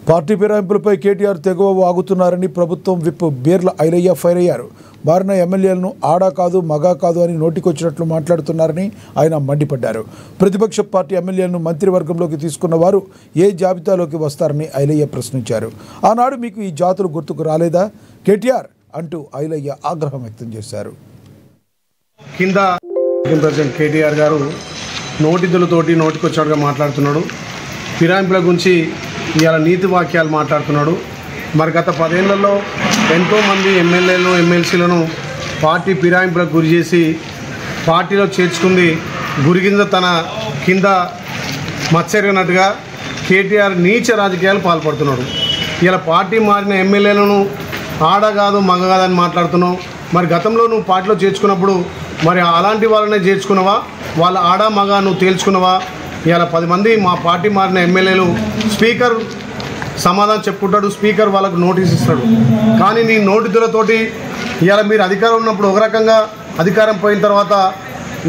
Party ఫిరాయింపులపై KTR తెగవ వాగుతున్నారని ప్రభుత్వం whip Beerla Ailayya fire అయ్యారు. మారిన ఎమ్మెల్యేలను ఆడా కాదు మగా కాదు అని నోటికొచ్చినట్లు మాట్లాడుతున్నారని ఆయన మండిపడ్డారు. ప్రతిపక్ష పార్టీ ఎమ్మెల్యేలను మంత్రివర్గంలోకి తీసుకున్న వారు ఏ జాబితాలోకి వస్తారని ఐలయ్య ప్రశ్నించారు. ఆనాడు మీకు ఈ జాతులు గుర్తుకు రాలేదా కేటీఆర్ అంటూ ఐలయ్య ఆగ్రహం వ్యక్తం చేశారు. కింద ప్రెసిడెంట్ కేటీఆర్ గారు నోటిదులతోటి నోటికొచ్చినట్టుగా మాట్లాడుతున్నాడు. ఫిరాయింపుల గురించి ఇవాళ నీతి వాక్యాలు మాట్లాడుతున్నాడు. మరి గత 10 ఏళ్లలో ఎంతోమంది ఎమ్మెల్యేలను ఎమ్మెల్సీలను పార్టీ ఫిరాయింపులకు గురి చేసి పార్టీలో చేర్చుకుంది గురిగింద తన కింద మత్సరినట్టుగా కేటీఆర్ నీచ రాజకీయాలు పాల్పడుతున్నాడు. ఇలా పార్టీ మారిన ఎమ్మెల్యేలను ఆడ కాదు మగ కాదని మాట్లాడుతున్నావు. మరి గతంలో నువ్వు పార్టీలో చేర్చుకున్నప్పుడు మరి అలాంటి వాళ్ళనే చేర్చుకున్నావా, వాళ్ళ ఆడ మగ నువ్వు తేల్చుకున్నావా? ఇవాళ 10 మంది మా పార్టీ మారిన ఎమ్మెల్యేలు స్పీకర్ సమాధానం చెప్పుకుంటాడు, స్పీకర్ వాళ్ళకు నోటీస్ ఇస్తాడు. కానీ నీ నోటిదులతోటి ఇవాళ మీరు అధికారం ఉన్నప్పుడు ఒక రకంగా, అధికారం పోయిన తర్వాత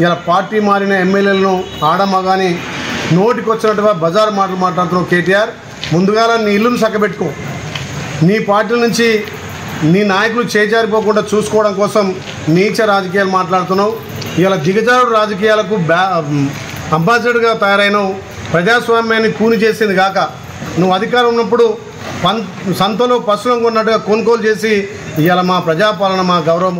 ఇవాళ పార్టీ మారిన ఎమ్మెల్యేలను ఆడ మగాని నోటికి వచ్చినట్టుగా బజార్ మాటలు మాట్లాడుతున్నావు. కేటీఆర్, ముందుగా నీ ఇల్లును చక్కబెట్టుకో. నీ పార్టీ నుంచి నీ నాయకులు చేజారిపోకుండా చూసుకోవడం కోసం నీచ రాజకీయాలు మాట్లాడుతున్నావు. ఇవాళ దిగజారుడు రాజకీయాలకు అంబాసిడర్గా తయారైనవు. ప్రజాస్వామ్యాన్ని కూని చేసింది కాక నువ్వు అధికారం ఉన్నప్పుడు సంతలో పశువులను కొన్నట్టుగా కొనుగోలు చేసి ఇవాళ మా ప్రజాపాలన, మా గౌరవం